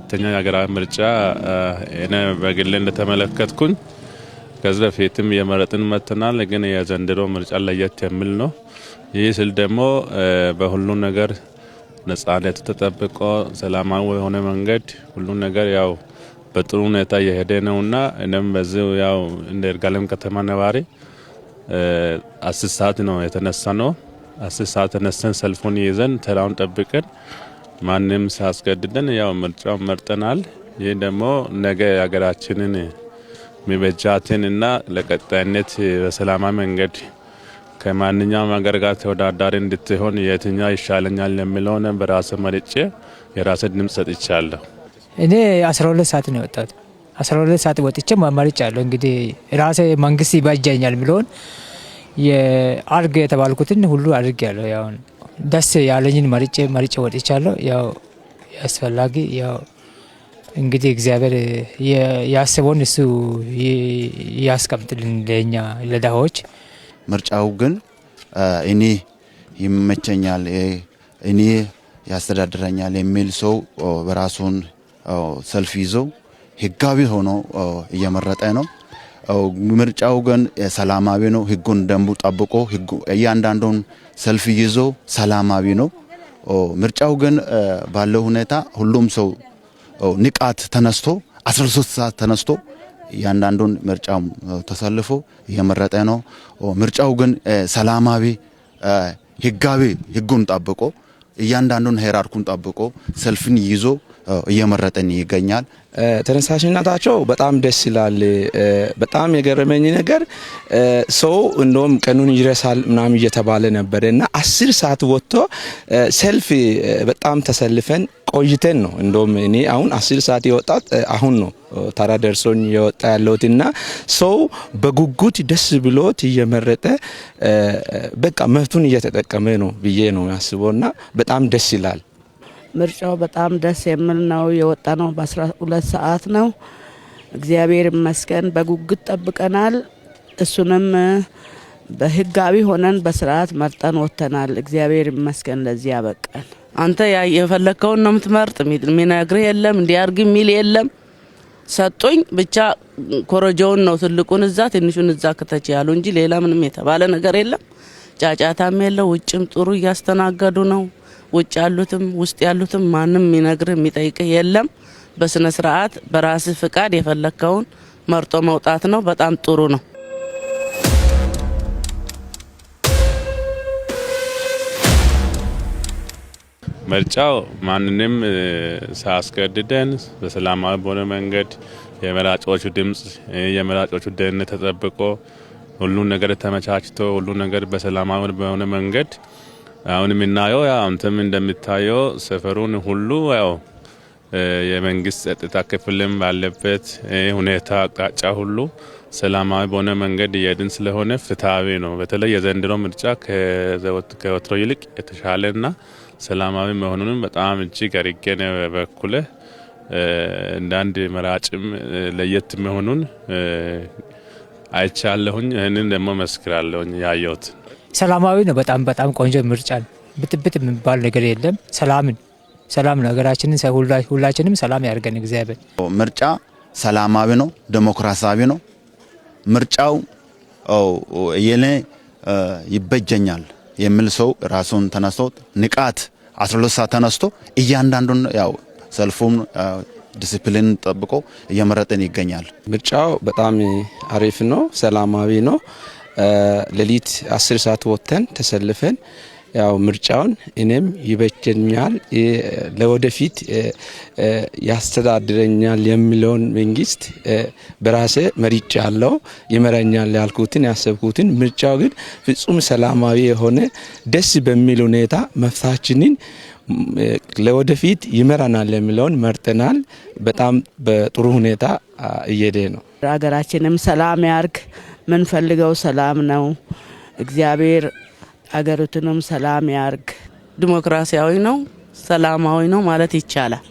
አራተኛ የሀገራዊ ምርጫ እኔ በግሌ እንደተመለከትኩኝ ከዚህ በፊትም የመረጥን መጥተናል። ግን የዘንድሮ ምርጫ ለየት የሚል ነው። ይህ ስል ደግሞ በሁሉ ነገር ነጻነት ተጠብቆ ሰላማዊ የሆነ መንገድ ሁሉ ነገር ያው በጥሩ ሁኔታ እየሄደ ነውና እኔም በዚህ ያው እንደ ይርጋለም ከተማ ነዋሪ 10 ሰዓት ነው የተነሳነው። 10 ሰዓት ተነስተን ሰልፉን ይዘን ተራውን ጠብቀን ማንም ሳያስገድደን ያው ምርጫው መርጠናል። ይህ ደግሞ ነገ ሀገራችንን ሚበጃትንና ለቀጣይነት በሰላማዊ መንገድ ከማንኛውም ሀገር ጋር ተወዳዳሪ እንድትሆን የትኛው ይሻለኛል የሚለውን በራሴ መርጬ የራሴ ድምፅ ሰጥቻለሁ። እኔ 12 ሰዓት ነው የወጣሁት። 12 ሰዓት ወጥቼ መርጫለሁ። እንግዲህ ራሴ መንግስት ይበጃኛል ብሎን የአርግ የተባልኩትን ሁሉ አድርጌያለሁ። ያው ደስ ያለኝን መርጬ ወጥቻለሁ። ያው ያስፈልጋል ያው እንግዲህ እግዚአብሔር ያስበውን እሱ ያስቀምጥልን ለኛ ለዳዎች። ምርጫው ግን እኔ ይመቸኛል እኔ ያስተዳድረኛል የሚል ሰው በራሱን ሰልፍ ይዞ ህጋዊ ሆኖ እየመረጠ ነው። ምርጫው ግን ሰላማዊ ነው። ህጉን ደንቡ ጠብቆ እያንዳንዱን ሰልፍ ይዞ ሰላማዊ ነው። ምርጫው ግን ባለው ሁኔታ ሁሉም ሰው ንቃት ተነስቶ 13 ሰዓት ተነስቶ ያንዳንዱን ምርጫው ተሰልፎ እየመረጠ ነው። ምርጫው ግን ሰላማዊ ህጋዊ ህጉን ጠብቆ እያንዳንዱን ሄራርኩን ጠብቆ ሰልፍን ይዞ እየመረጠን ይገኛል። ተነሳሽነታቸው በጣም ደስ ይላል። በጣም የገረመኝ ነገር ሰው እንደውም ቀኑን ይረሳል ምናምን እየተባለ ነበርና 10 ሰዓት ወጥቶ ሰልፍ በጣም ተሰልፈን ቆይተን ነው። እንደውም እኔ አሁን 10 ሰዓት የወጣት አሁን ነው ታራ ደርሶኝ የወጣ ያለውትና ሰው በጉጉት ደስ ብሎት እየመረጠ በቃ መፍቱን እየተጠቀመ ነው ብዬ ነው ያስበውና በጣም ደስ ይላል። ምርጫው በጣም ደስ የሚል ነው። የወጣ ነው በ12 ሰዓት ነው። እግዚአብሔር ይመስገን በጉጉት ጠብቀናል። እሱንም በህጋዊ ሆነን በስርዓት መርጠን ወጥተናል። እግዚአብሔር ይመስገን ለዚህ ያበቃል። አንተ የፈለከውን ነው የምትመርጥ። ሚነግርህ የለም እንዲያርግ ሚል የለም። ሰጡኝ ብቻ ኮረጆውን ነው ትልቁን እዛ ትንሹን እዛ ከተች ያሉ እንጂ ሌላ ምንም የተባለ ነገር የለም። ጫጫታም የለው። ውጭም ጥሩ እያስተናገዱ ነው። ውጭ ያሉትም ውስጥ ያሉትም ማንም ሚነግርህ የሚጠይቅህ የለም። በስነ ስርዓት በራስ ፍቃድ የፈለከውን መርጦ መውጣት ነው። በጣም ጥሩ ነው። ምርጫው ማንንም ሳያስገድደን በሰላማዊ በሆነ መንገድ የመራጮቹ ድምፅ የመራጮቹ ደህንነት ተጠብቆ ሁሉን ነገር ተመቻችቶ ሁሉን ነገር በሰላማዊ በሆነ መንገድ አሁን የምናየው ያው አንተም እንደምታየው ሰፈሩን ሁሉ ያው የመንግስት ጸጥታ ክፍልም ባለበት ሁኔታ አቅጣጫ ሁሉ ሰላማዊ በሆነ መንገድ እየሄድን ስለሆነ ፍትሃዊ ነው። በተለይ የዘንድሮ ምርጫ ከወትሮ ይልቅ የተሻለና ሰላማዊ መሆኑንም በጣም እጅግ አድርጌ ነው በኩል እንደ አንድ መራጭም ለየት መሆኑን አይቻለሁኝ። ይህንን ደግሞ መስክራለሁኝ ያየሁት ሰላማዊ ነው። በጣም ቆንጆ ምርጫ ነው። ብጥብጥ የሚባል ነገር የለም። ሰላም ነው። ሀገራችንን ሁላችንም ሰላም ያርገን እግዚአብሔር። ምርጫ ሰላማዊ ነው፣ ዲሞክራሲያዊ ነው። ምርጫው የኔ ይበጀኛል የሚል ሰው ራሱን ተነስቶ ንቃት 12 ሰዓት ተነስቶ እያንዳንዱን ያው ሰልፉን ዲሲፕሊን ጠብቆ እየመረጠን ይገኛል። ምርጫው በጣም አሪፍ ነው፣ ሰላማዊ ነው። ሌሊት 10 ሰዓት ወጥተን ተሰልፈን ያው ምርጫውን እኔም ይበጀኛል ለወደፊት ያስተዳድረኛል የሚለውን መንግስት በራሴ መርጫለሁ። ይመራኛል ያልኩትን ያሰብኩትን ምርጫው ግን ፍጹም ሰላማዊ የሆነ ደስ በሚል ሁኔታ መፍታችንን ለወደፊት ይመራናል የሚለውን መርጠናል። በጣም በጥሩ ሁኔታ እየሄደ ነው። ሀገራችንም ሰላም ያርግ። ምን ፈልገው ሰላም ነው። እግዚአብሔር አገሪቱንም ሰላም ያርግ። ዲሞክራሲያዊ ነው፣ ሰላማዊ ነው ማለት ይቻላል።